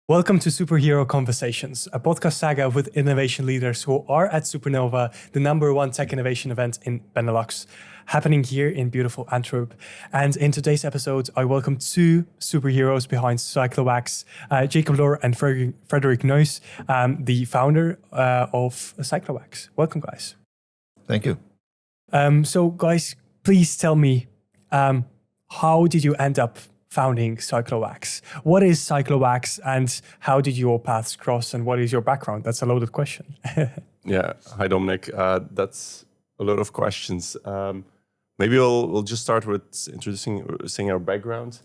Welcome to Superhero Conversations, a podcast saga with innovation leaders who are at Supernova, the #1 tech innovation event in Benelux, happening here in beautiful Antwerp. And in today's episode, I welcome two superheroes behind Cyclowax, Jakob Fred and Frederik Jakob, the founder of Cyclowax. Welcome, guys. Thank you. So, guys, please tell me, how did you end up founding Cyclowax? What is Cyclowax and how did your paths cross and what is your background? That's a loaded question. Yeah, hi Dominic. That's a lot of questions. Maybe we'll just start with saying our background.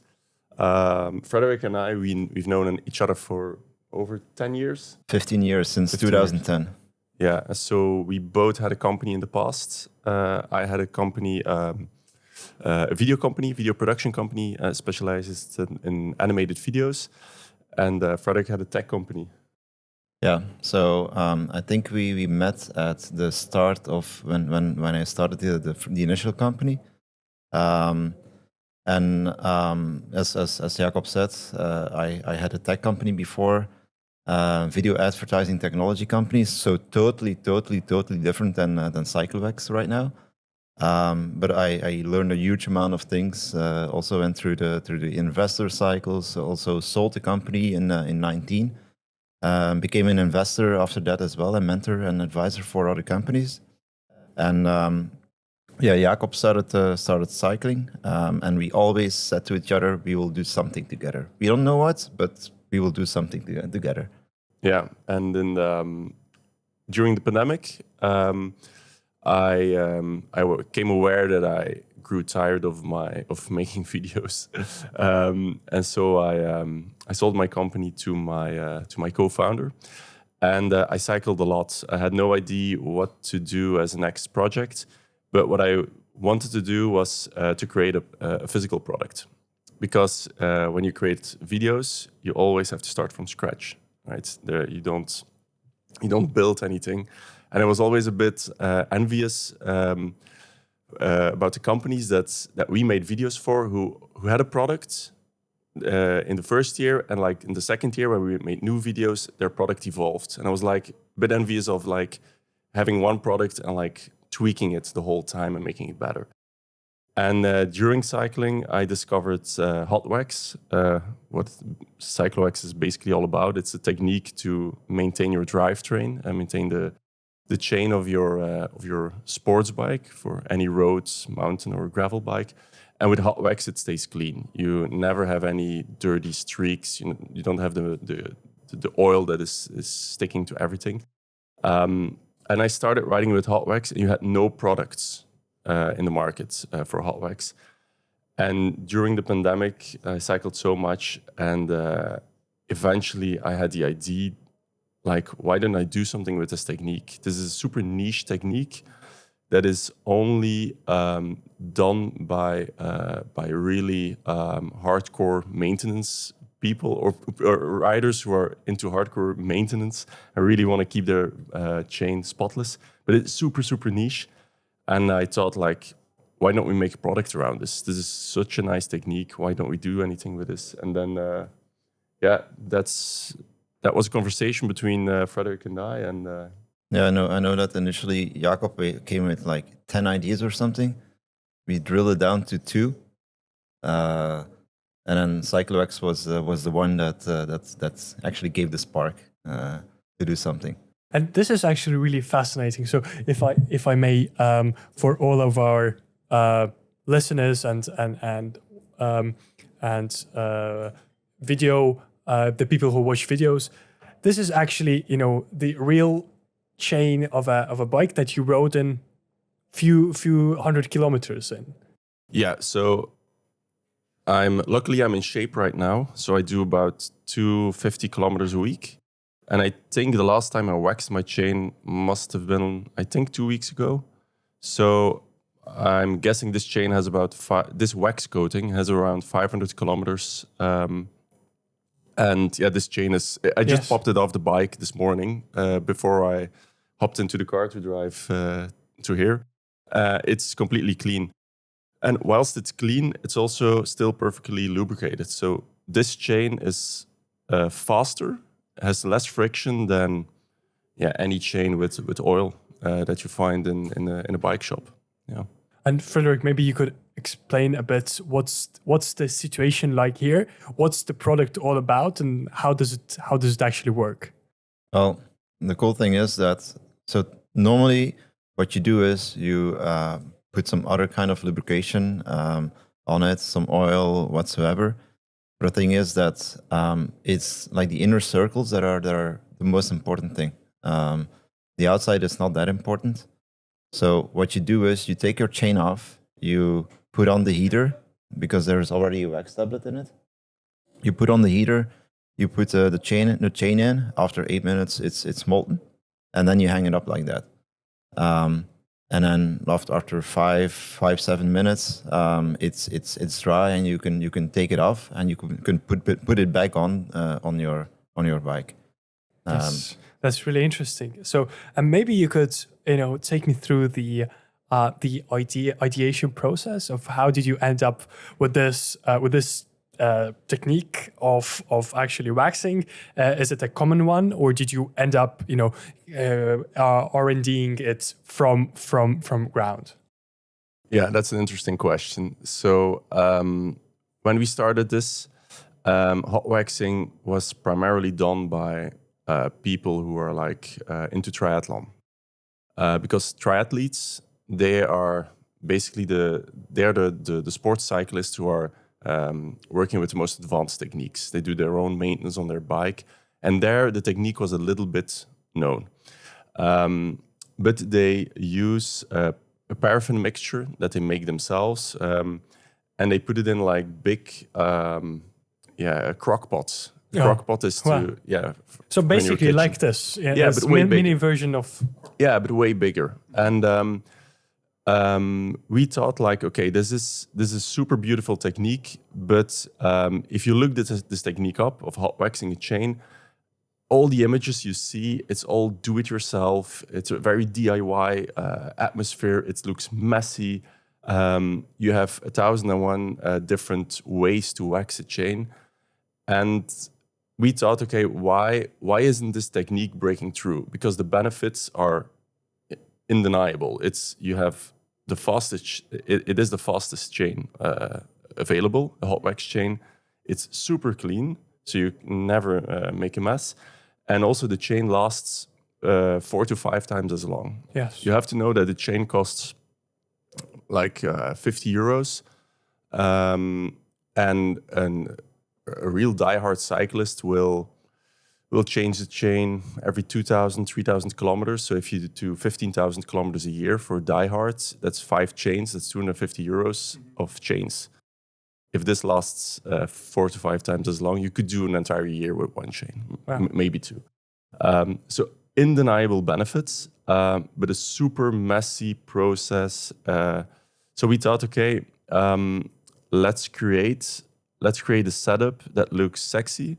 Frederik and I, we've known each other for over 10 years. 15 years, since 2010. Yeah, so we both had a company in the past. I had a company, a video production company, specializes in animated videos. And Frederik had a tech company. Yeah, so I think we met at the start of when I started the initial company. As Jakob said, I had a tech company before, video advertising technology companies, so totally different than Cyclowax right now. But I learned a huge amount of things. Also went through the investor cycles. Also sold the company in 2019. Became an investor after that as well, a mentor and advisor for other companies. And Jakob started cycling, and we always said to each other, we will do something together. We don't know what, but we will do something together. Yeah, and then during the pandemic, I became aware that I grew tired of making videos, and so I sold my company to my co-founder, and I cycled a lot. I had no idea what to do as a next project, but what I wanted to do was to create a physical product, because when you create videos, you always have to start from scratch, right? You don't build anything. And I was always a bit envious about the companies that we made videos for, who had a product in the first year, and like in the second year when we made new videos, their product evolved. And I was like a bit envious of like having one product and like tweaking it the whole time and making it better. And during cycling, I discovered hot wax. What Cyclowax is basically all about. It's a technique to maintain your drivetrain and maintain the chain of your sports bike for any roads, mountain or gravel bike. And with hot wax, it stays clean. You never have any dirty streaks. You don't have the oil that is sticking to everything. And I started riding with hot wax, and you had no products in the market for hot wax. And during the pandemic, I cycled so much, and eventually I had the idea, like, why don't I do something with this technique? This is a super niche technique that is only done by really hardcore maintenance people or riders who are into hardcore maintenance and really want to keep their chain spotless. But it's super niche. And I thought, like, why don't we make a product around this? This is such a nice technique. Why don't we do anything with this? And then, that was a conversation between Frederik and I. And I know that initially Jakob came with like 10 ideas or something. We drilled it down to 2, and then Cyclowax was the one that actually gave the spark to do something. And this is actually really fascinating. So if I may, for all of our listeners and video. The people who watch videos, this is actually, the real chain of a bike that you rode in few hundred kilometers in. Yeah, so luckily I'm in shape right now. So I do about 250 kilometers a week. And I think the last time I waxed my chain must have been, 2 weeks ago. So I'm guessing this chain has about this wax coating has around 500 kilometers. And yeah, this chain is, I just popped it off the bike this morning before I hopped into the car to drive to here. It's completely clean. And whilst it's clean, it's also still perfectly lubricated. So this chain is faster, has less friction than any chain with oil that you find in a bike shop. Yeah. And Frederik, maybe you could explain a bit what's the situation like here? What's the product all about, and how does it actually work? Well, the cool thing is that normally what you do is you put some other kind of lubrication on it, some oil, whatsoever. But the thing is that it's like the inner circles that are the most important thing. The outside is not that important. So what you do is you take your chain off, you put on the heater, because there's already a wax tablet in it. You put on the heater, you put the chain in. After 8 minutes, it's molten, and then you hang it up like that. And then after 7 minutes, it's dry, and you can take it off, and you can put it back on your bike. That's really interesting. So, and maybe you could, take me through the ideation process of how did you end up with this technique of actually waxing? Is it a common one, or did you end up, R&Ding it from ground? Yeah, that's an interesting question. So when we started this, hot waxing was primarily done by people who are into triathlon, because triathletes, they are basically the sports cyclists who are working with the most advanced techniques. They do their own maintenance on their bike, and there the technique was a little bit known, but they use a paraffin mixture that they make themselves, and they put it in big crock pots. The crock pot is So basically, like this, but way mini version of. Yeah, but way bigger. And we thought okay, this is super beautiful technique. But if you look this technique up of hot waxing a chain, all the images you see, it's all do it yourself. It's a very DIY atmosphere. It looks messy. You have 1,001 different ways to wax a chain, and we thought, okay, why isn't this technique breaking through? Because the benefits are undeniable. You have the fastest. It is the fastest chain available, a hot wax chain. It's super clean, so you never make a mess, and also the chain lasts 4 to 5 times as long. Yes, you have to know that the chain costs €50, and a real diehard cyclist will change the chain every 2,000, 3,000 kilometers. So if you do 15,000 kilometers a year for diehards, that's 5 chains. That's €250 of chains. If this lasts 4 to 5 times as long, you could do an entire year with 1 chain, maybe 2. So undeniable benefits, but a super messy process. So we thought, okay, let's create a setup that looks sexy,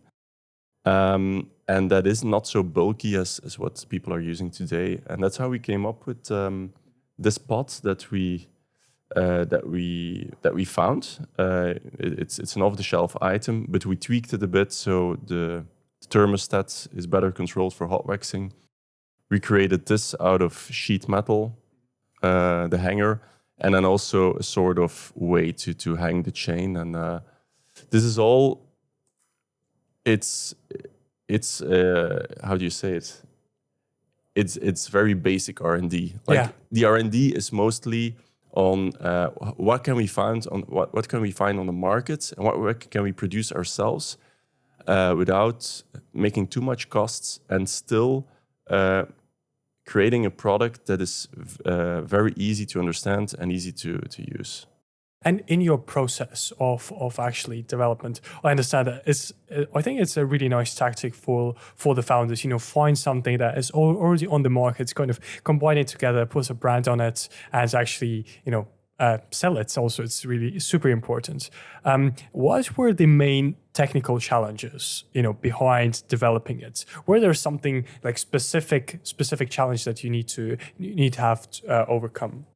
and that is not so bulky as what people are using today. And that's how we came up with this pot that we found. It's an off-the-shelf item, but we tweaked it a bit so the thermostat is better controlled for hot waxing. We created this out of sheet metal, the hanger, and then also a sort of way to hang the chain. And this is all. It's how do you say it? It's very basic R&D. The R&D is mostly on what can we find on what can we find on the market, and what can we produce ourselves without making too much costs, and still creating a product that is very easy to understand and easy to use. And in your process of actually development, I understand that I think it's a really nice tactic for the founders. Find something that is already on the market, kind of combine it together, put a brand on it, and actually sell it. Also, it's really super important. What were the main technical challenges behind developing it? Were there something like specific challenge that you need to have to overcome?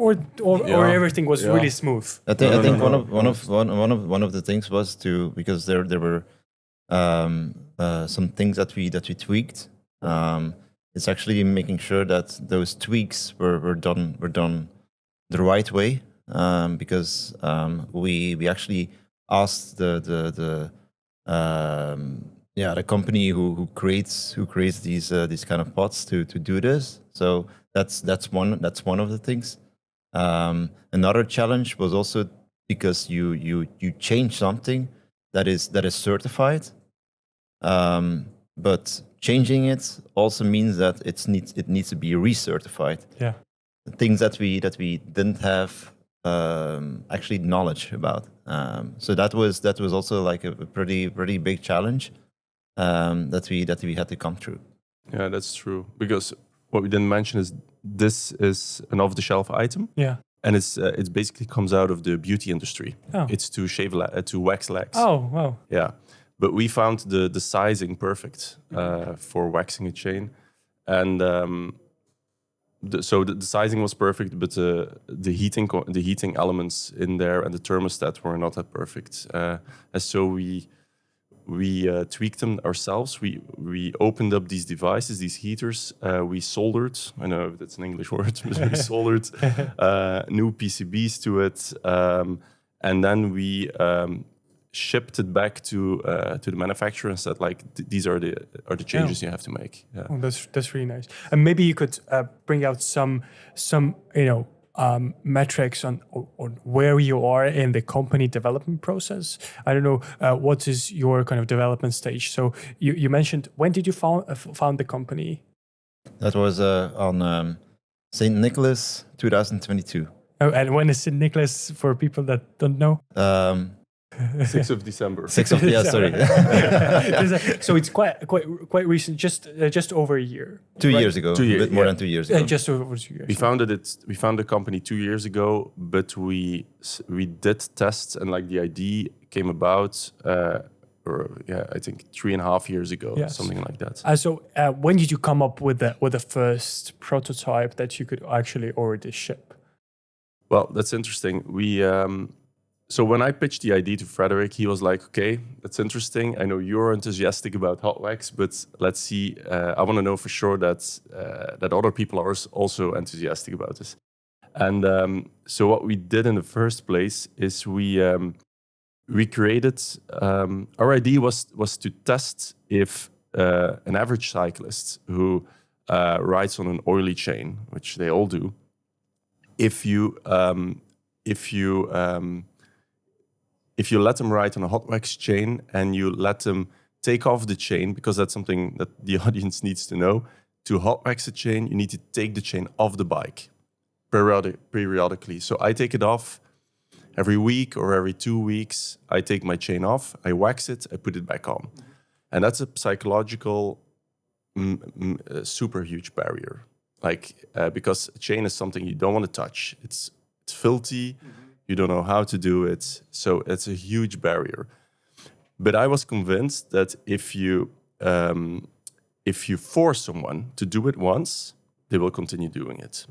or everything was really smooth? I think one of the things was because there were some things that we tweaked. It's actually making sure that those tweaks were done the right way, because we actually asked the company who creates these kind of pods to do this. So that's one of the things. Another challenge was also because you change something that is certified, but changing it also means that it needs to be recertified. Yeah, Things that we didn't have actually knowledge about. So that was also like a pretty big challenge that we had to come through. Yeah, that's true. Because what we didn't mention is this is an off-the-shelf item. yeah. And it basically comes out of the beauty industry. Oh. It's to to wax legs. Oh, wow. Yeah, but we found the sizing perfect for waxing a chain, and so the sizing was perfect, but the heating elements in there and the thermostat were not that perfect. And so we tweaked them ourselves. We opened up these devices, these heaters. We soldered. I know that's an English word, but we soldered new PCBs to it, and then we shipped it back to the manufacturer and said, like, these are the changes you have to make. Yeah. Oh, that's really nice. And maybe you could bring out some metrics on where you are in the company development process. I don't know, what is your kind of development stage? So you mentioned, when did you found the company? That was on St. Nicholas 2022. Oh, and when is St. Nicholas for people that don't know? 6th of December. 6th of, yeah, sorry. So it's quite recent, just over a year. 2 years ago, 2 years, a bit more than 2 years ago. Just over 2 years. We found the company 2 years ago, but we did tests, and like the idea came about, I think 3.5 years ago, something like that. So when did you come up with the first prototype that you could actually already ship? Well, that's interesting. So when I pitched the idea to Frederik, he was like, okay, that's interesting. I know you're enthusiastic about hot wax, but let's see. I want to know for sure that other people are also enthusiastic about this. And so what we did in the first place is we created, our idea was to test if an average cyclist who rides on an oily chain, which they all do, if you let them ride on a hot wax chain and you let them take off the chain, because that's something that the audience needs to know, to hot wax a chain, you need to take the chain off the bike periodically. So I take it off every week or every 2 weeks. I take my chain off, I wax it, I put it back on. And that's a psychological, super huge barrier. Because a chain is something you don't want to touch. It's filthy. You don't know how to do it. So it's a huge barrier. But I was convinced that if you force someone to do it once, they will continue doing it.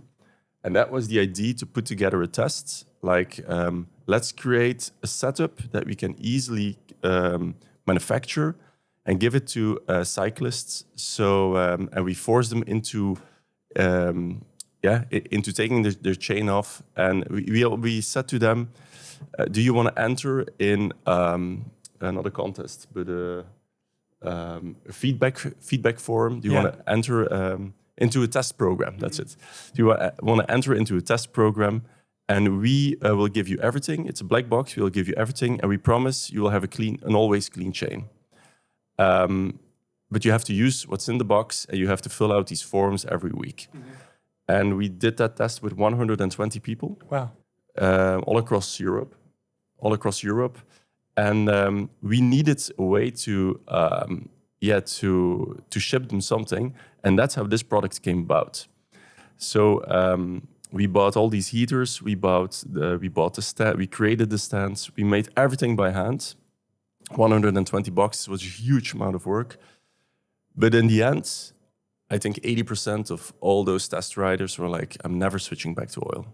And that was the idea, to put together a test. Let's create a setup that we can easily manufacture and give it to cyclists. So and we force them into taking their chain off, and we said to them, do you want to enter in not a contest, but a feedback forum? Do you want to enter into a test program? That's it. Do you want to enter into a test program? And we will give you everything. It's a black box. We will give you everything, and we promise you will have an always clean chain. But you have to use what's in the box, and you have to fill out these forms every week. Mm-hmm. And we did that test with 120 people. Wow! All across Europe. And we needed a way to ship them something, and that's how this product came about. So we bought all these heaters. We bought the stand. We created the stands. We made everything by hand. 120 boxes was a huge amount of work. But in the end, I think 80% of all those test riders were like, I'm never switching back to oil.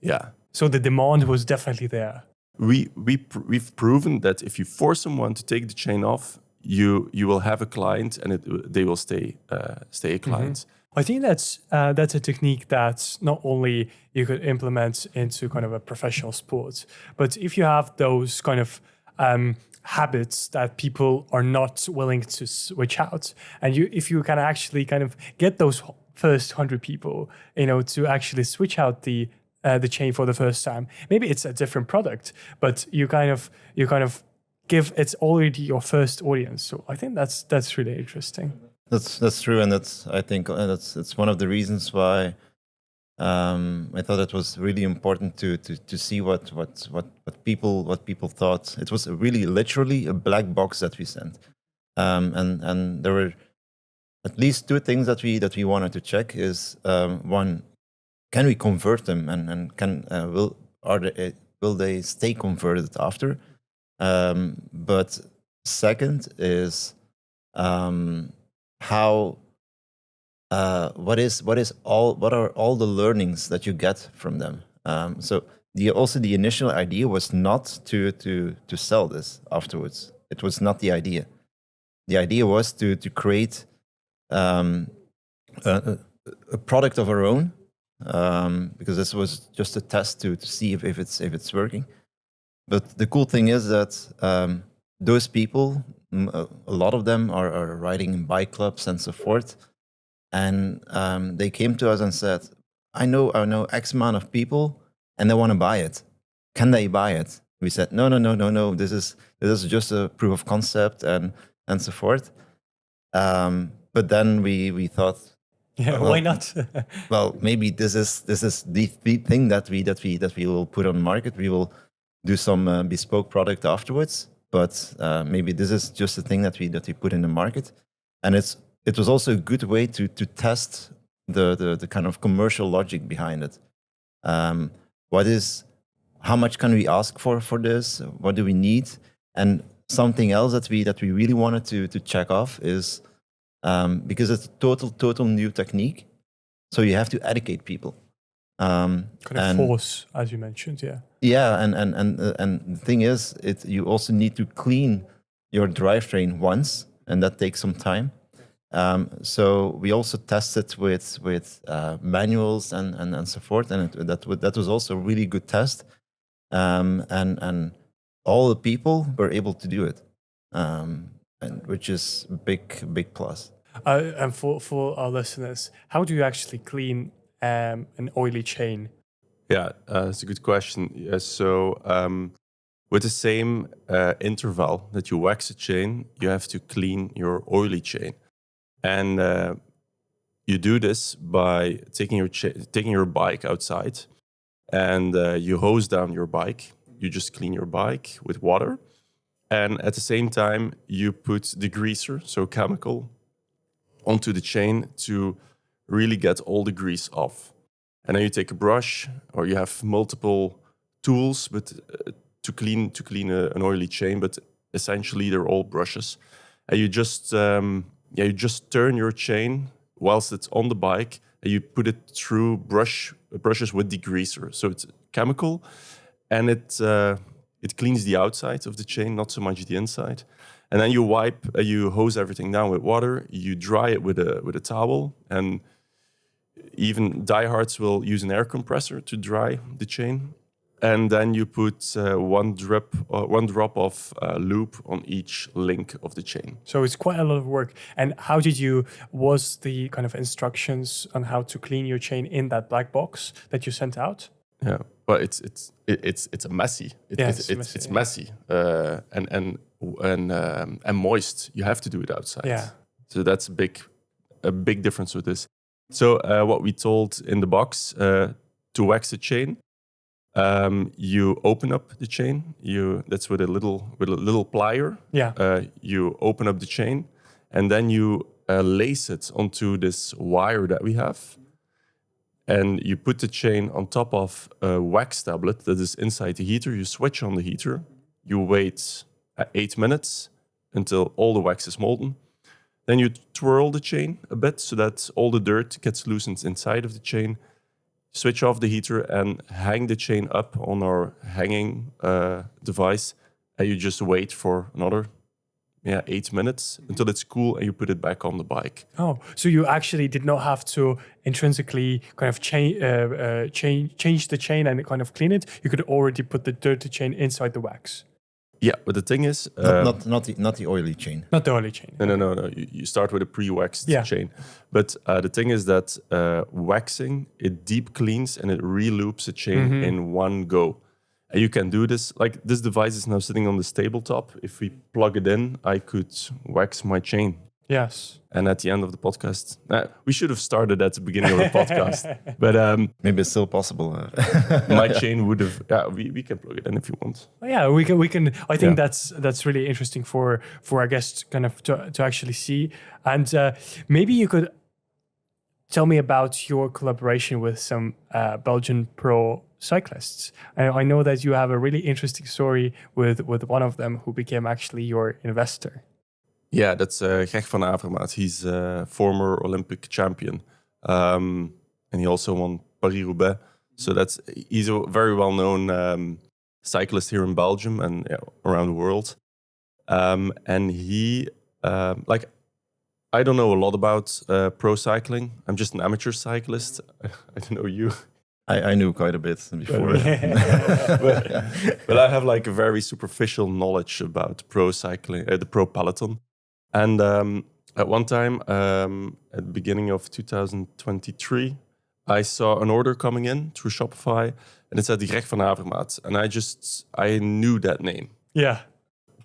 Yeah. So the demand was definitely there. We've proven that if you force someone to take the chain off, you will have a client, and they will stay a client. I think that's a technique that not only you could implement into kind of a professional sport, but if you have those kind of habits that people are not willing to switch out, and if you can actually kind of get those first 100 people, to actually switch out the chain for the first time. Maybe it's a different product, but you kind of give it's already your first audience. So I think that's really interesting. That's true, and I think it's one of the reasons why I thought it was really important to see what people thought. It was really literally a black box that we sent, and there were at least two things that we wanted to check. Is one, can we convert them, and can will they stay converted after? But second is what are all the learnings that you get from them? So the initial idea was not to sell this afterwards. It was not the idea. The idea was to create a product of our own, because this was just a test to see if it's working. But the cool thing is that those people, a lot of them are riding in bike clubs and so forth. And they came to us and said, I know X amount of people and they want to buy it. Can they buy it? We said, no. This is just a proof of concept and so forth. But then we thought, yeah, why not? well, maybe this is the thing that we will put on the market. We will do some bespoke product afterwards. But maybe this is just a thing that we put in the market, and it was also a good way to test the kind of commercial logic behind it. How much can we ask for this? What do we need? And something else that we really wanted to check off is because it's a total new technique, so you have to educate people. Kind of force, as you mentioned, yeah. Yeah, and the thing is, you also need to clean your drivetrain once, and that takes some time. So we also tested with manuals and so forth, and that was also a really good test. And all the people were able to do it, and which is a big plus. And for our listeners, how do you actually clean an oily chain? Yeah, it's a good question. Yeah, so with the same interval that you wax a chain, you have to clean your oily chain. And you do this by taking your bike outside, and you hose down your bike. You just clean your bike with water. And at the same time, you put degreaser, so chemical, onto the chain to really get all the grease off. And then you take a brush, or you have multiple tools, but to clean an oily chain. But essentially, they're all brushes, and you just turn your chain whilst it's on the bike, and you put it through brushes with degreaser. So it's chemical, and it cleans the outside of the chain, not so much the inside. And then you hose everything down with water. You dry it with a towel, and even diehards will use an air compressor to dry the chain. And then you put one drop of lube on each link of the chain. So it's quite a lot of work. And was the kind of instructions on how to clean your chain in that black box that you sent out? Yeah, but it's messy. It's messy and moist. You have to do it outside. Yeah. So that's a big difference with this. So what we told in the box, to wax the chain, you open up the chain. That's with a little plier. Yeah. You open up the chain, and then you lace it onto this wire that we have. And you put the chain on top of a wax tablet that is inside the heater. You switch on the heater. You wait 8 minutes until all the wax is molten. Then you twirl the chain a bit so that all the dirt gets loosened inside of the chain. switch off the heater and hang the chain up on our hanging device, and you just wait for another 8 minutes until it's cool, and you put it back on the bike. Oh, so you actually did not have to intrinsically kind of change the chain and kind of clean it. You could already put the dirty chain inside the wax. Yeah, but the thing is, not the oily chain. Not the oily chain. No. You start with a pre-waxed chain, but the thing is that waxing, it deep cleans and it re-loops a chain in one go. And you can do this, like this device is now sitting on this tabletop. If we plug it in, I could wax my chain. Yes. And at the end of the podcast, we should have started at the beginning of the podcast. But maybe it's still possible. My chain would have, we can plug it in if you want. Yeah, we can. I think that's really interesting for our guests kind of to actually see. And maybe you could tell me about your collaboration with some Belgian pro cyclists. I know that you have a really interesting story with one of them who became actually your investor. Yeah, that's Greg van Avermaet. He's a former Olympic champion. And he also won Paris-Roubaix. So he's a very well-known cyclist here in Belgium and around the world. And he, I don't know a lot about pro cycling. I'm just an amateur cyclist. I don't know you. I knew quite a bit before. But I have like a very superficial knowledge about pro cycling, the pro peloton. And at one time, at the beginning of 2023, I saw an order coming in through Shopify, and it said Greg van Avermaet. And I knew that name. Yeah.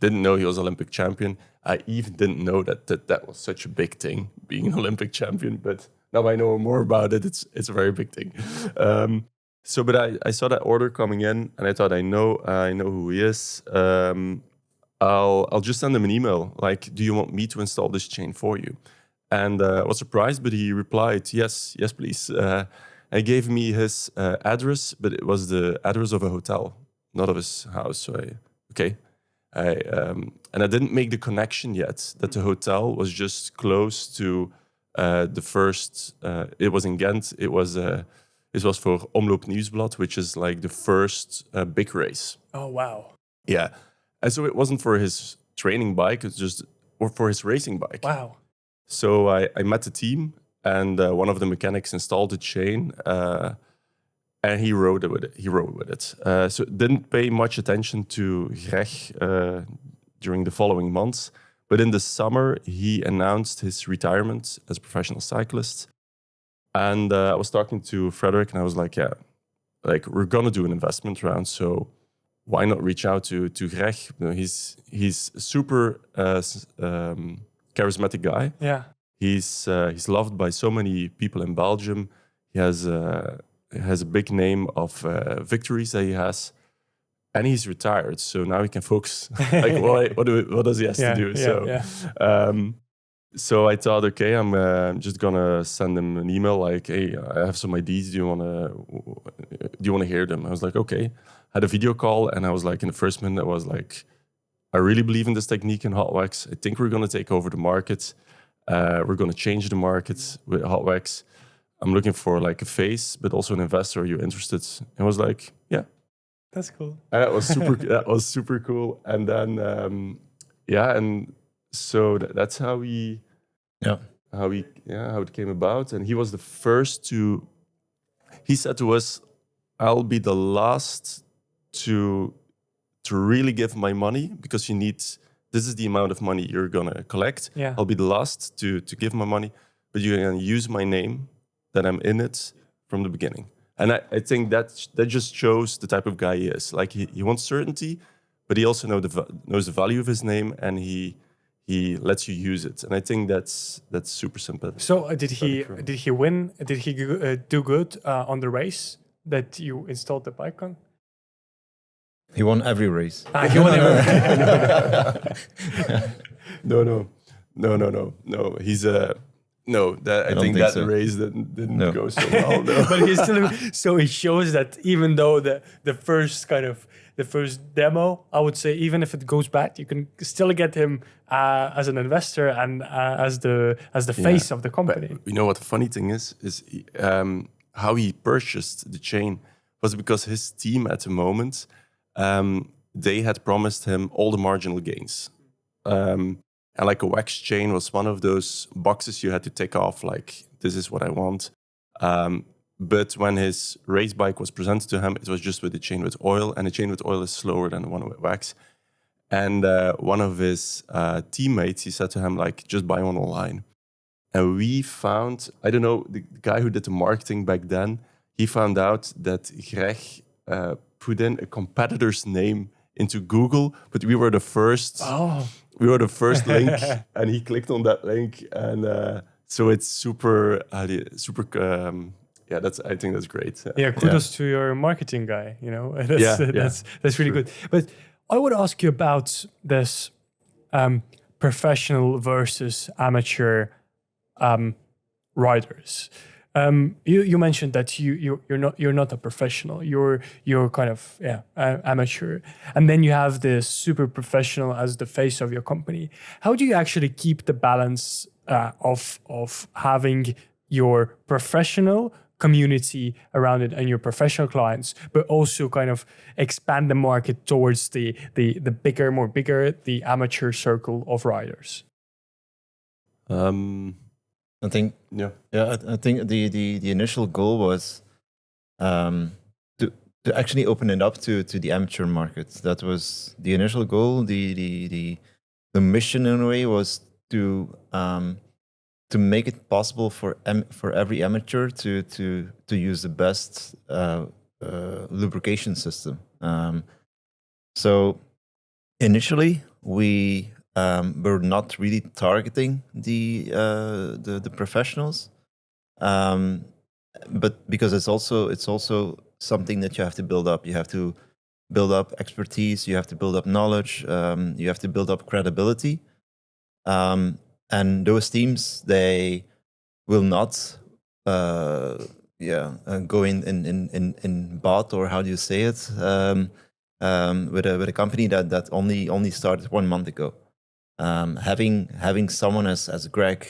Didn't know he was Olympic champion. I even didn't know that was such a big thing, being an Olympic champion. But now I know more about it. It's a very big thing. But I saw that order coming in, and I thought I know who he is. I'll just send him an email. Like, do you want me to install this chain for you? And I was surprised, but he replied, yes, please. He gave me his address, but it was the address of a hotel, not of his house. So and I didn't make the connection yet that the hotel was just close to the first. It was in Ghent. It was for Omloop Nieuwsblad, which is like the first big race. Oh wow! Yeah, and so it wasn't for his training bike; it's just or for his racing bike. Wow! So I met the team, and one of the mechanics installed the chain. And he rode with it. So didn't pay much attention to Greg during the following months. But in the summer, he announced his retirement as a professional cyclist. And I was talking to Frederik, and I was like, we're going to do an investment round. So why not reach out to Greg? You know, he's super charismatic guy. Yeah. He's loved by so many people in Belgium. He has a big name of victories that he has, and he's retired. So now he can focus. Like, what does he have to do? So I thought, okay, I'm just gonna send him an email like, hey, I have some ideas. Do you wanna hear them? I was like, okay. Had a video call, and I was like, in the first minute, I was like, I really believe in this technique in hot wax. I think we're gonna take over the market. We're gonna change the market with hot wax. I'm looking for like a face, but also an investor. Are you interested? And I was like, yeah. That's cool. And that was super cool. And then, and so that's how it came about. And he was the first he said to us, I'll be the last to really give my money because this is the amount of money you're going to collect. Yeah. I'll be the last to give my money, but you can use my name, that I'm in it from the beginning. And I think that just shows the type of guy he is. Like he wants certainty, but he also knows the value of his name, and he lets you use it. And I think that's super sympathetic. So did he win? Did he do good on the race that you installed the bike on? He won every race. He won every race. No. He's I think that so. Race didn't go so well. No. But he's still. So it shows that even though the first demo, I would say, even if it goes bad, you can still get him as an investor and as the face of the company. But you know what the funny thing is how he purchased the chain was because his team at the moment, they had promised him all the marginal gains. And like a wax chain was one of those boxes you had to tick off, like, this is what I want. But when his race bike was presented to him, it was just with a chain with oil, and a chain with oil is slower than the one with wax. And one of his teammates, he said to him, like, just buy one online. And we found, I don't know, the guy who did the marketing back then, he found out that Greg put in a competitor's name into Google, but we were the first. Oh. We were the first link, and he clicked on that link, and so it's super. I think that's great. Yeah, kudos to your marketing guy. That's really good. But I would ask you about this professional versus amateur riders. You mentioned that you're not a professional. You're kind of amateur, and then you have this super professional as the face of your company. How do you actually keep the balance of having your professional community around it and your professional clients, but also kind of expand the market towards the bigger, the amateur circle of riders? I think I think the initial goal was to actually open it up to the amateur market. That was the initial goal. The mission in a way was to make it possible for every amateur to use the best lubrication system. So initially we we're not really targeting the professionals, but because it's also something that you have to build up. You have to build up expertise. You have to build up knowledge. You have to build up credibility. And those teams, they will not go in bot, or how do you say it, with a company that only started 1 month ago. Having someone as Greg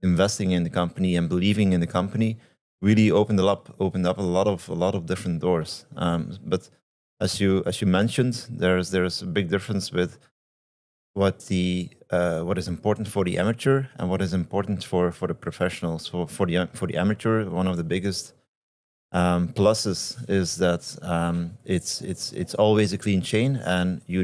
investing in the company and believing in the company really opened up a lot of different doors. But as you mentioned, there's a big difference with what is important for the amateur and what is important for the professionals. For the amateur, one of the biggest pluses is that it's always a clean chain, and you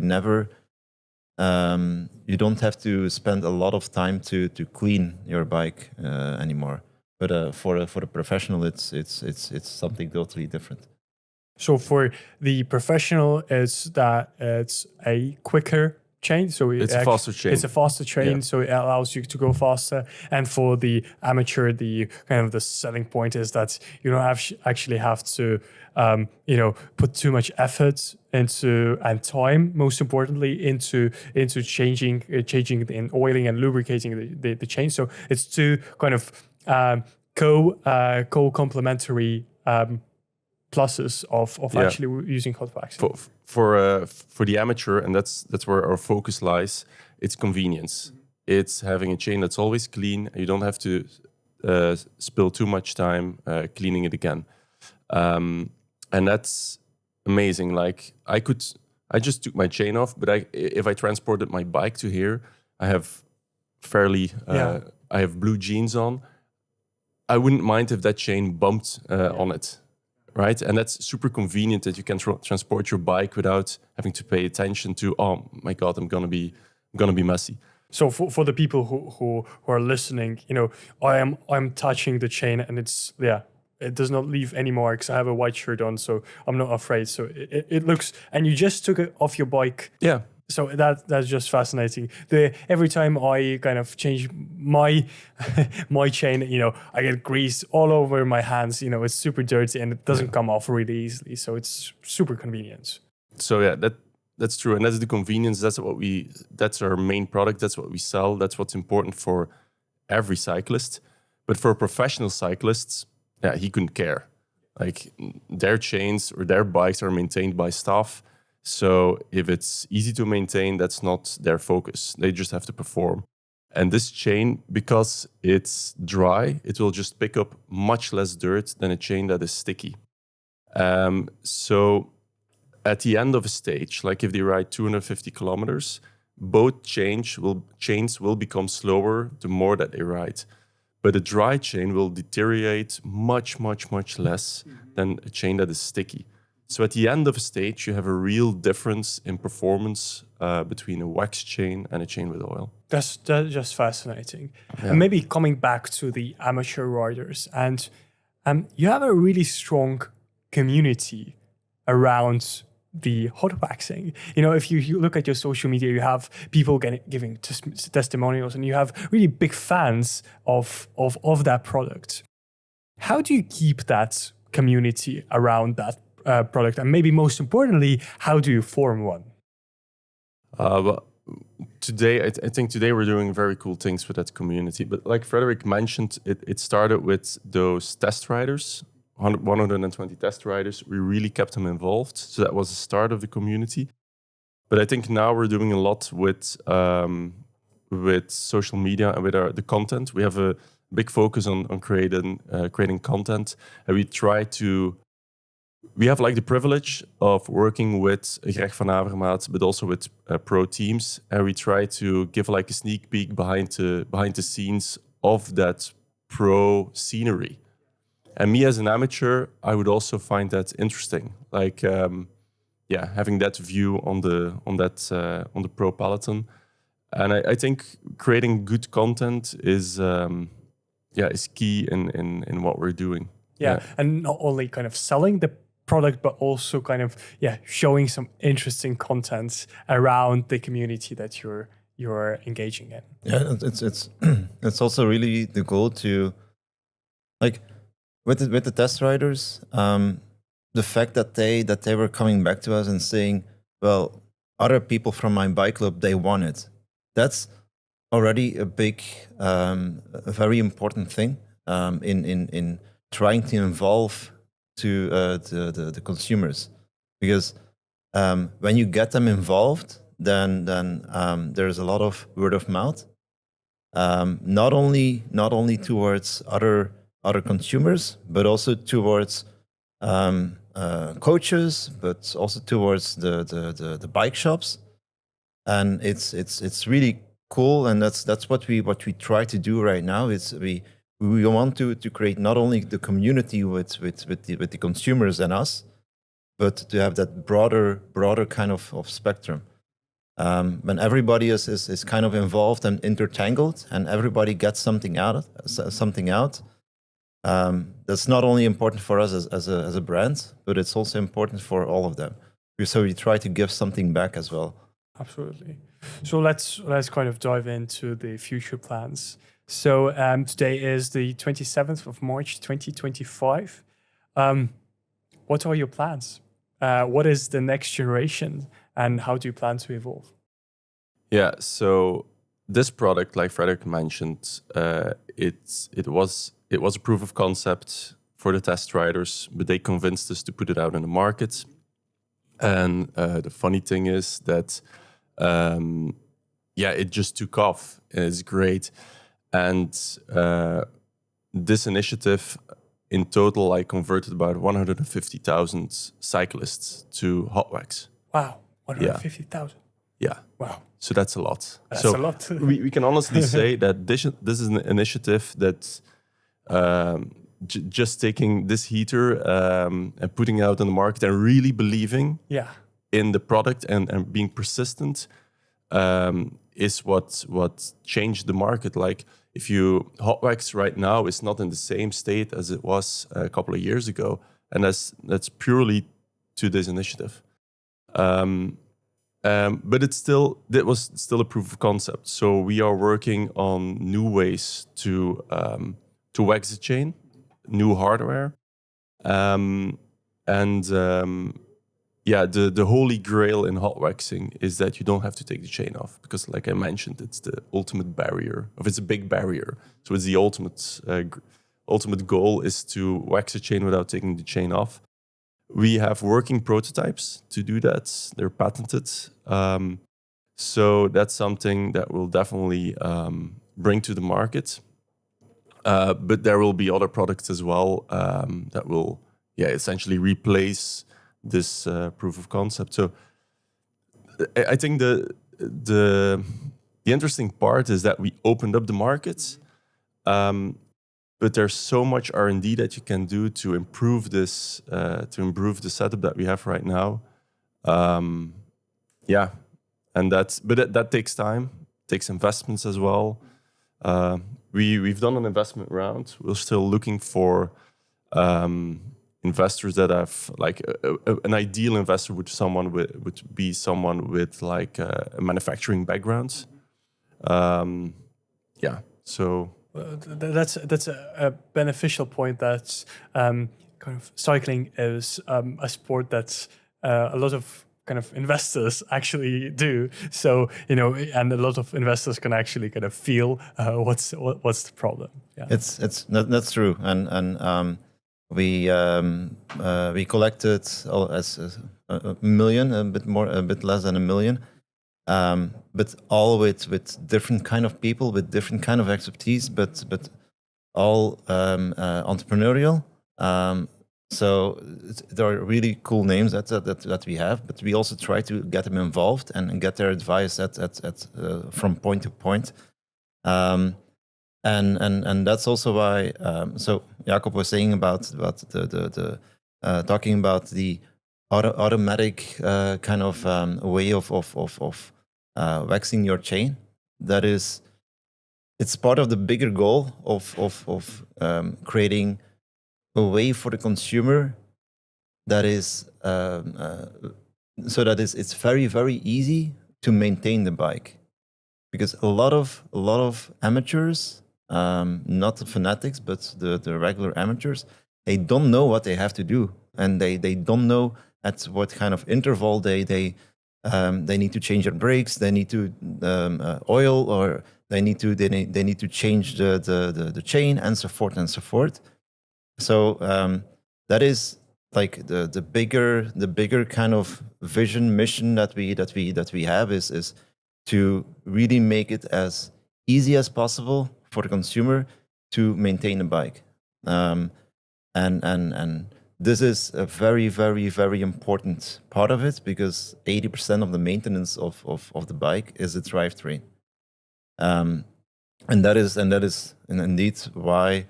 don't have to spend a lot of time to clean your bike anymore. But for the professional, it's something totally different. So for the professional, it's a quicker chain. So it's a faster chain. It's a faster chain, so it allows you to go faster. And for the amateur, the kind of the selling point is that you don't actually have to put too much effort into, and time, most importantly, into changing and oiling and lubricating the chain. So it's two kind of co-complementary pluses of actually using hot waxing. For the amateur, and that's where our focus lies, it's convenience. It's having a chain that's always clean. You don't have to spill too much time cleaning it again. And that's amazing. Like I just took my chain off, but if I transported my bike to here, I have I have blue jeans on. I wouldn't mind if that chain bumped on it, right? And that's super convenient that you can transport your bike without having to pay attention to, oh my God, I'm gonna be messy. So for the people who are listening, I'm touching the chain, and it does not leave any marks. I have a white shirt on, so I'm not afraid. So it looks, and you just took it off your bike. Yeah. So that's just fascinating. Every time I kind of change my chain, I get grease all over my hands. It's super dirty and it doesn't come off really easily. So it's super convenient. So yeah, that's true, and that's the convenience. That's our main product. That's what we sell. That's what's important for every cyclist. But for professional cyclists, he couldn't care. Like their chains or their bikes are maintained by staff. So if it's easy to maintain, that's not their focus. They just have to perform. And this chain, because it's dry, it will just pick up much less dirt than a chain that is sticky. So at the end of a stage, like if they ride 250 kilometers, both chains will become slower the more that they ride. But a dry chain will deteriorate much, much, much less than a chain that is sticky. So at the end of a stage, you have a real difference in performance between a wax chain and a chain with oil. That's just fascinating. And maybe coming back to the amateur riders, and you have a really strong community around the hot waxing. You know, if you look at your social media, you have people giving testimonials, and you have really big fans of that product. How do you keep that community around that product? And maybe most importantly, how do you form one? Well, today, I think today we're doing very cool things with that community. But like Frederik mentioned, it started with those test riders, 120 test riders. We really kept them involved. So that was the start of the community. But I think now we're doing a lot with social media and with the content. We have a big focus on creating content. And we have like the privilege of working with Greg van Avermaat, but also with pro teams. And we try to give like a sneak peek behind the scenes of that pro scenery. And me as an amateur, I would also find that interesting. Like, having that view on the pro peloton. And I think creating good content is key in what we're doing. Yeah, and not only kind of selling the product, but also kind of showing some interesting content around the community that you're engaging in. Yeah, it's also really the goal to, like, with the test riders, the fact that they were coming back to us and saying, well, other people from my bike club, they want it. That's already a big, a very important thing in trying to involve to the consumers, because when you get them involved, then there's a lot of word of mouth, not only towards other consumers, but also towards coaches, but also towards the bike shops, and it's really cool, and that's what we try to do right now. Is we want to create not only the community with the consumers and us, but to have that broader kind of spectrum. When everybody is kind of involved and intertangled, and everybody gets something out. That's not only important for us as a brand, but it's also important for all of them. So we try to give something back as well. Absolutely. So let's kind of dive into the future plans. So today is the 27th of March, 2025. What are your plans? What is the next generation, and how do you plan to evolve? Yeah, so this product, like Frederik mentioned, it was a proof of concept for the test riders, but they convinced us to put it out in the market. And the funny thing is that, it just took off. It's great. And this initiative, in total, I converted about 150,000 cyclists to hot wax. Wow, 150,000. Yeah. Wow. So that's a lot. That's a lot. we can honestly say that this is an initiative that just taking this heater and putting it out on the market and really believing in the product and being persistent is what changed the market. Like, if you hot wax right now is not in the same state as it was a couple of years ago, and that's purely to this initiative. But it was still a proof of concept. So we are working on new ways to wax the chain, new hardware, the holy grail in hot waxing is that you don't have to take the chain off, because, like I mentioned, it's the ultimate barrier. It's a big barrier. So it's the ultimate goal is to wax a chain without taking the chain off. We have working prototypes to do that. They're patented. So that's something that will definitely bring to the market. But there will be other products as well that will, essentially replace this proof of concept. So I think the interesting part is that we opened up the market, but there's so much R&D that you can do to improve this, to improve the setup that we have right now. And that takes time, takes investments as well. We've done an investment round. We're still looking for investors that have like an ideal investor would be someone with like a manufacturing background. So that's a beneficial point. That kind of cycling is a sport that a lot of kind of investors actually do. So and a lot of investors can actually kind of feel what's the problem. Yeah, that's true, and we collected a million, a bit less than a million, but all with different kind of people, with different kind of expertise, but all entrepreneurial. So there are really cool names that we have, but we also try to get them involved and get their advice from point to point. And that's also why. So Jakob was saying about the talking about the automatic kind of way of waxing your chain. That is, it's part of the bigger goal of creating a way for the consumer that is so that it's very, very easy to maintain the bike, because a lot of amateurs, not the fanatics, but the regular amateurs, they don't know what they have to do, and they don't know at what kind of interval they need to change their brakes, they need to oil, or they need to change the chain, and so forth and so forth. So that is like the bigger kind of mission that we have is to really make it as easy as possible for the consumer to maintain a bike, and this is a very, very, very important part of it, because 80% of the maintenance of the bike is the drivetrain, and that is indeed why.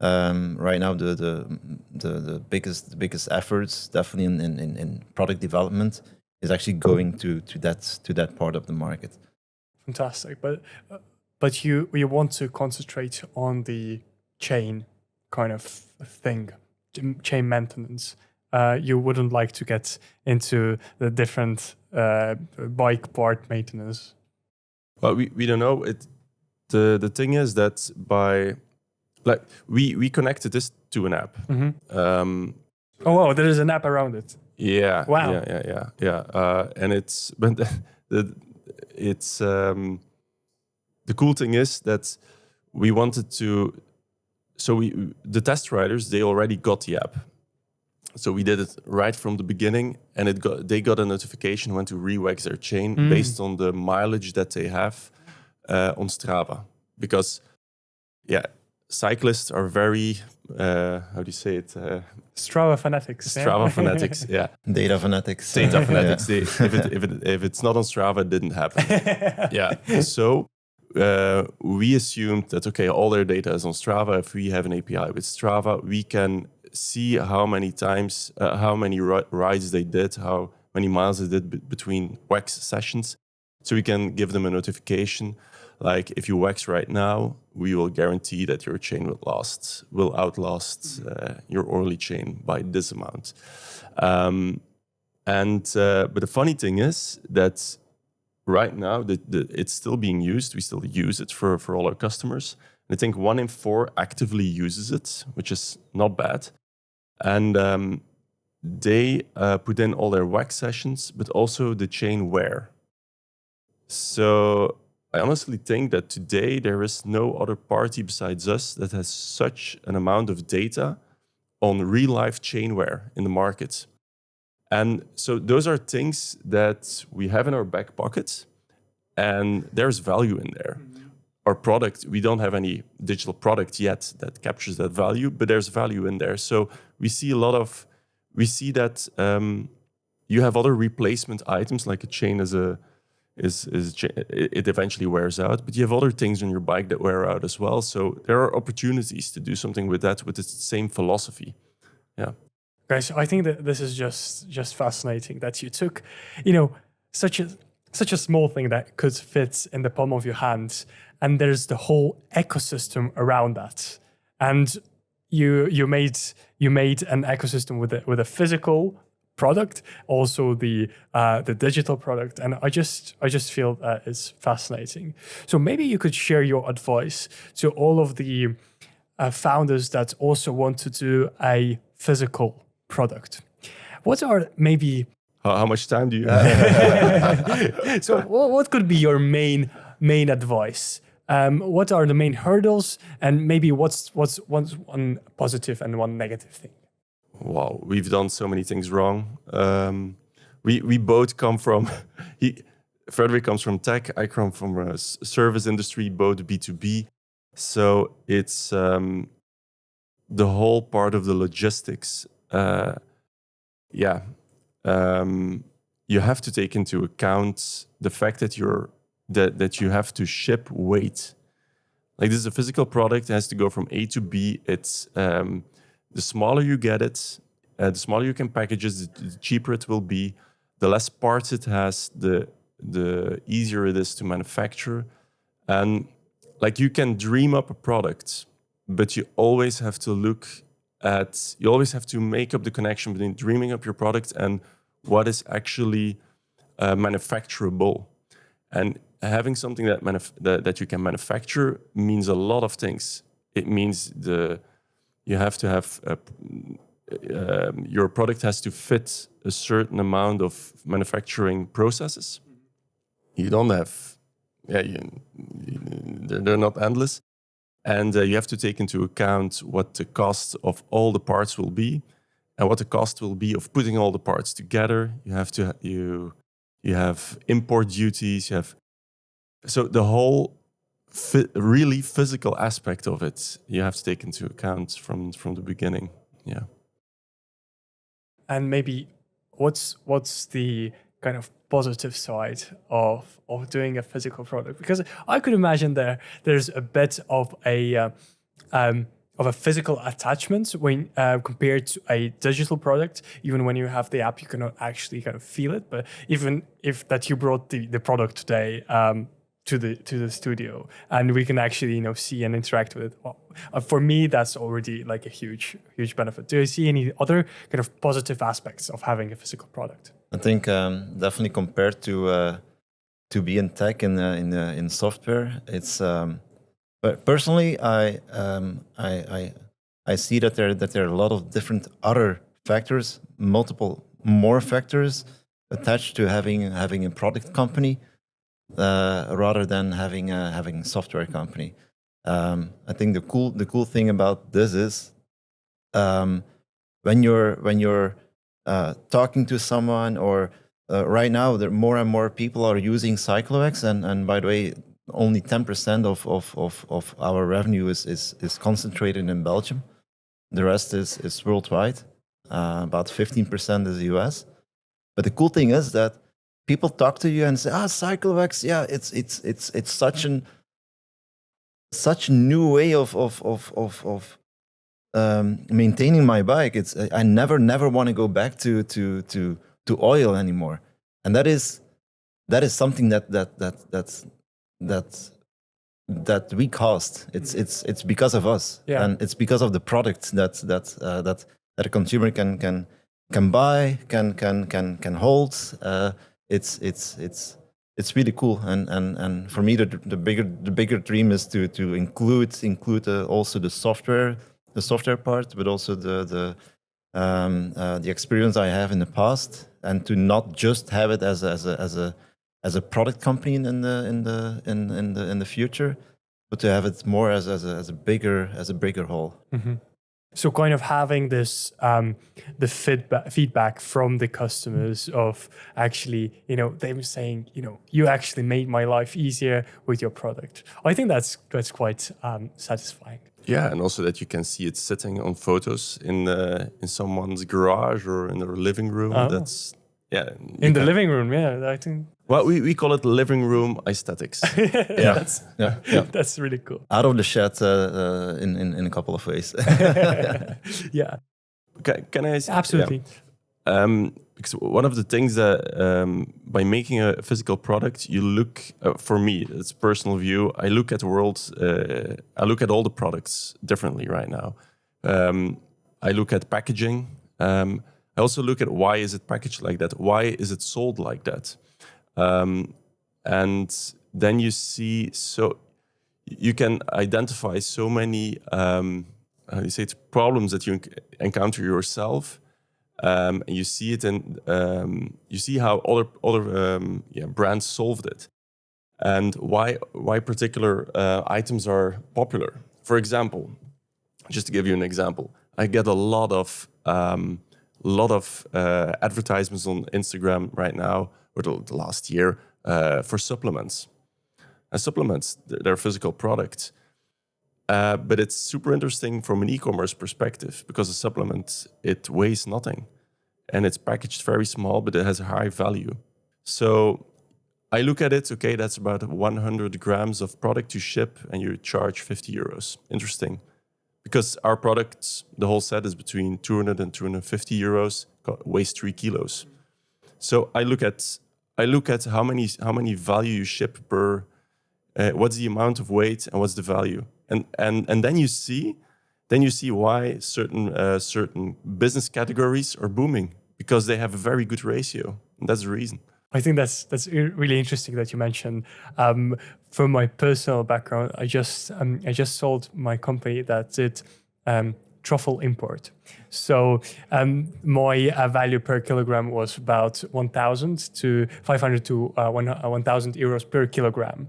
Right now, the biggest efforts, definitely in product development, is actually going to that part of the market. Fantastic, but you want to concentrate on the chain kind of thing, chain maintenance. You wouldn't like to get into the different bike part maintenance. Well, we don't know. The thing is that like we connected this to an app. Mm-hmm. Oh wow, there is an app around it. Yeah. Wow. Yeah. And it's the cool thing is that we wanted to. So the test riders, they already got the app. So we did it right from the beginning, and they got a notification when to re-wax their chain based on the mileage that they have on Strava, because cyclists are very, how do you say it? Strava fanatics. Strava fanatics, yeah. Data fanatics. Data fanatics. If it's not on Strava, it didn't happen. Yeah. So we assumed that, okay, all their data is on Strava. If we have an API with Strava, we can see how many times, how many rides they did, how many miles they did between wax sessions. So we can give them a notification. Like, if you wax right now, we will guarantee that your chain will outlast your oily chain by this amount. But the funny thing is that right now it's still being used. We still use it for all our customers. And I think 1 in 4 actively uses it, which is not bad. And they put in all their wax sessions, but also the chain wear. So I honestly think that today there is no other party besides us that has such an amount of data on real-life chain wear in the market. And so those are things that we have in our back pocket, and there's value in there. our product, we don't have any digital product yet that captures that value, but there's value in there. So we see that you have other replacement items, like a chain it eventually wears out, but you have other things on your bike that wear out as well. So there are opportunities to do something with that with the same philosophy. Yeah. Guys, I think that this is just fascinating that you took, such a small thing that could fit in the palm of your hand, and there's the whole ecosystem around that, and you made an ecosystem with a physical product, also the digital product, and I just feel that it's fascinating. So maybe you could share your advice to all of the founders that also want to do a physical product. What are maybe how much time do you have? so what could be your main advice? What are the main hurdles, and maybe what's one positive and one negative thing? Wow, we've done so many things wrong. We both come from Frederik comes from tech, I come from a service industry, both B2B. So it's the whole part of the logistics. You have to take into account the fact that that you have to ship weight. Like, this is a physical product, it has to go from A to B. It's the smaller you get it, the smaller you can package it, the cheaper it will be. The less parts it has, the easier it is to manufacture. And like, you can dream up a product, but you always have to make up the connection between dreaming up your product and what is actually manufacturable. And having something that you can manufacture means a lot of things. It means you have to have your product has to fit a certain amount of manufacturing processes. You don't have, they're not endless. And you have to take into account what the cost of all the parts will be, and what the cost will be of putting all the parts together. You have import duties. So the whole really physical aspect of it, you have to take into account from the beginning. Yeah. And maybe what's the kind of positive side of doing a physical product? Because I could imagine there's a bit of a physical attachment when compared to a digital product. Even when you have the app, you cannot actually kind of feel it. But even if that you brought the product today to the studio, and we can actually see and interact with it. Well, for me, that's already like a huge benefit. Do you see any other kind of positive aspects of having a physical product? I think definitely compared to be in tech in software, it's. But personally, I see that there are a lot of different other factors, more factors attached to having a product company. Rather than having a software company. I think the cool thing about this is when you're talking to someone, or right now there more and more people are using Cyclowax, and by the way, only 10% of our revenue is concentrated in Belgium. The rest is worldwide. About 15% is the US. But the cool thing is that people talk to you and say, Cyclowax, yeah, it's such a new way of maintaining my bike. I never want to go back to oil anymore. And that is something that we caused. It's because of us, and it's because of the product that a consumer can buy, can hold. It's really cool, and for me the bigger dream is to include also the software part, but also the experience I have in the past, and to not just have it as a product company in the future, but to have it more as a bigger whole. Mm-hmm. So kind of having this, the feedback from the customers of actually, them saying, you actually made my life easier with your product. I think that's quite satisfying. Yeah, and also that you can see it sitting on photos in someone's garage or in their living room. Oh. That's in the living room. Yeah, I think. Well, we call it living room aesthetics. That's really cool. Out of the shed in a couple of ways. Yeah. Can I? Absolutely. Yeah. Because one of the things that by making a physical product, you look. For me, it's a personal view. I look at the world. I look at all the products differently right now. I look at packaging. I also look at why is it packaged like that? Why is it sold like that? And then you see, so you can identify so many, problems that you encounter yourself, and you see it in, you see how other brands solved it, and why particular items are popular. For example, just to give you an example, I get a lot of advertisements on Instagram right now, or the last year, for supplements. And supplements, they're a physical product. But it's super interesting from an e-commerce perspective because a supplement, it weighs nothing. And it's packaged very small, but it has a high value. So I look at it, okay, that's about 100 grams of product to ship and you charge 50 euros. Interesting. Because our products, the whole set is between 200 and 250 euros, weighs 3 kilos. So I look at how many value you ship per, what's the amount of weight and what's the value, and then you see why certain business categories are booming because they have a very good ratio, and that's the reason. I think that's really interesting that you mentioned. From my personal background, I just sold my company that did truffle import. So my value per kilogram was about 1,000 to 500 to 1,000 euros per kilogram.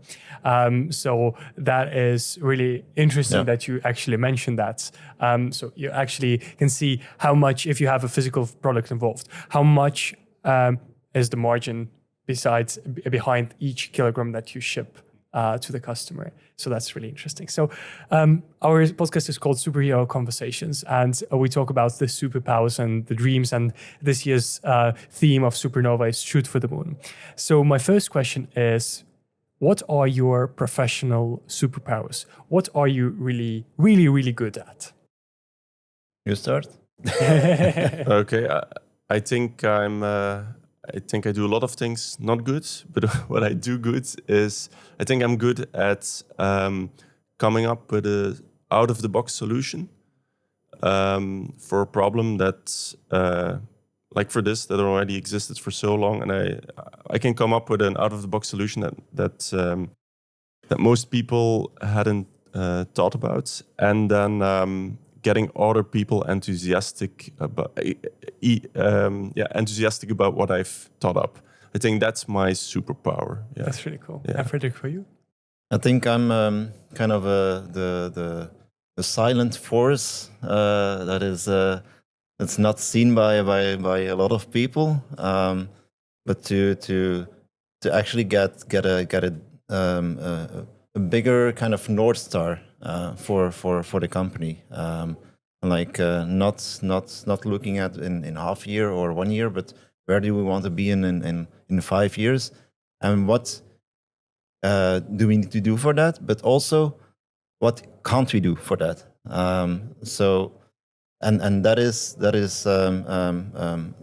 So that is really interesting that you actually mentioned that. So you actually can see how much, if you have a physical product involved, how much is the margin behind each kilogram that you ship to the customer. So that's really interesting. So our podcast is called Superhero Conversations, and we talk about the superpowers and the dreams. And this year's theme of Supernova is Shoot for the Moon. So my first question is, what are your professional superpowers? What are you really, really, really good at? You start? Okay, I think I do a lot of things not good, but what I do good is I think I'm good at coming up with a out-of-the-box solution for a problem that, like for this, that already existed for so long, and I can come up with an out-of-the-box solution that most people hadn't thought about, and then getting other people enthusiastic about what I've thought up. I think that's my superpower. Yeah. That's really cool. Yeah. And Frederik, for you? I think I'm kind of the silent force that is it's not seen by a lot of people, but to actually get a bigger kind of North Star for the company, not looking at in half year or 1 year, but where do we want to be in 5 years, and what do we need to do for that, but also what can't we do for that? So that is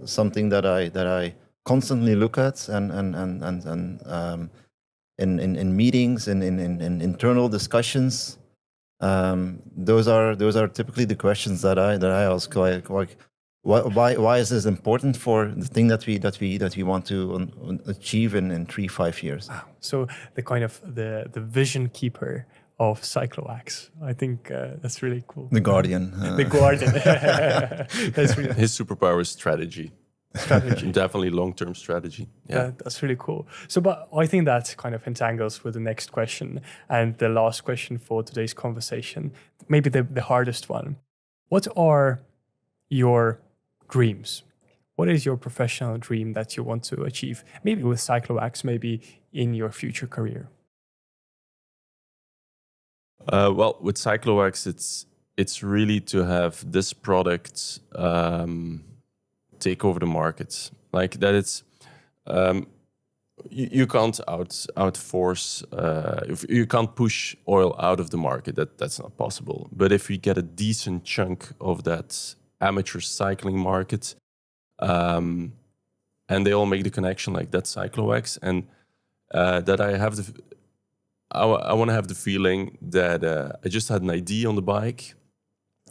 something that I constantly look at and in meetings and in internal discussions. Those are typically the questions that I ask, like why is this important for the thing that we want to achieve in 3-5 years? Wow. So the kind of the vision keeper of Cyclowax. I think that's really cool. The Guardian. The Guardian. That's really his superpower is strategy. Definitely long-term strategy. Yeah, that's really cool. So, but I think that kind of entangles with the next question and the last question for today's conversation. Maybe the hardest one. What are your dreams? What is your professional dream that you want to achieve? Maybe with Cyclowax, maybe in your future career. Well, with Cyclowax, it's really to have this product take over the market. Like that, it's you can't outforce. If you can't push oil out of the market, that's not possible. But if we get a decent chunk of that amateur cycling market, and they all make the connection, like that Cyclowax, and that I have I want to have the feeling that I just had an idea on the bike,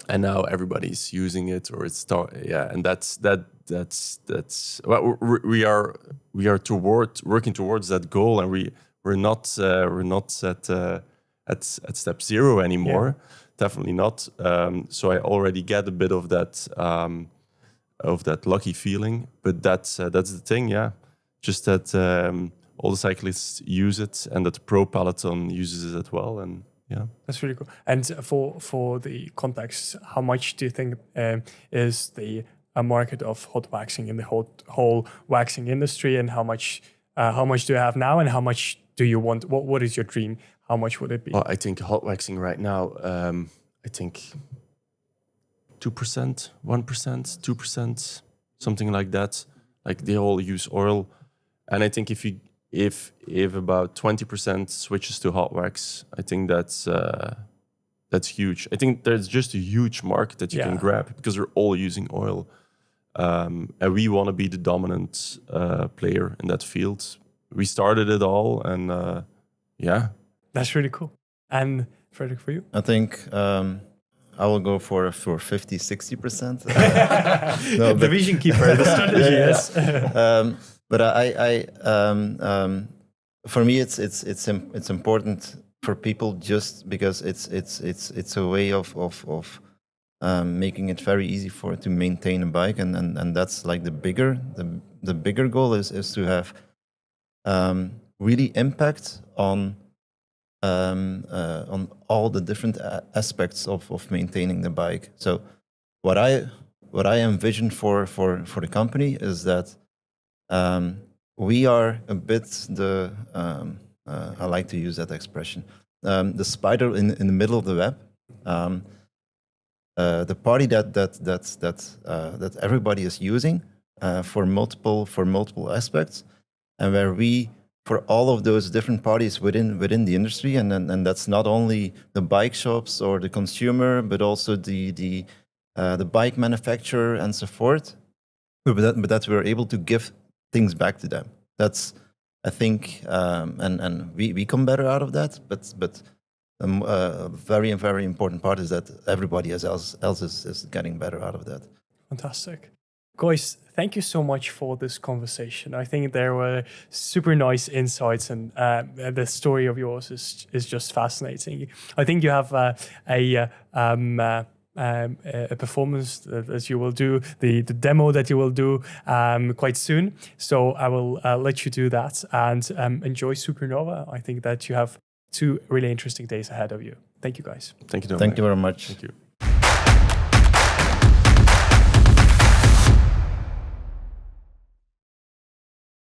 and now everybody's using it, or it's and that's well, we are working towards that goal, and we're not at step zero anymore. Yeah. Definitely not. So I already get a bit of that lucky feeling, but that's the thing, yeah. Just that all the cyclists use it, and that the pro peloton uses it as well, and yeah, that's really cool. And for the context, how much do you think is the market of hot waxing in the whole waxing industry, and how much do you have now, and how much do you want? What is your dream? How much would it be? Well, I think hot waxing right now, I think 2%, 1%, 2%, something like that. Like they all use oil, and I think if about 20% switches to hot wax, I think that's huge. I think there's just a huge market that you can grab because they're all using oil, and we want to be the dominant player in that field. We started it all, and yeah, that's really cool. And Frederik, for you, I think I will go for 50-60%. The vision keeper, the strategy, yes. But for me, it's important for people just because it's a way of making it very easy to maintain a bike, and that's like the bigger goal is to have really impact on all the different aspects of maintaining the bike. So what I envision for the company is that we are a bit I like to use that expression, the spider in the middle of the web, the party that everybody is using for multiple aspects, and where we, for all of those different parties within the industry, and that's not only the bike shops or the consumer, but also the bike manufacturer and so forth, but that we're able to give things back to them. That's, I think, and we come better out of that. But a very important part is that everybody else is getting better out of that. Fantastic. Guys, thank you so much for this conversation. I think there were super nice insights, and the story of yours is just fascinating. I think you have a performance that you will do, the demo that you will do quite soon. So I will let you do that, and enjoy Supernova. I think that you have 2 really interesting days ahead of you. Thank you, guys. Thank you. Thank you very much. Thank you.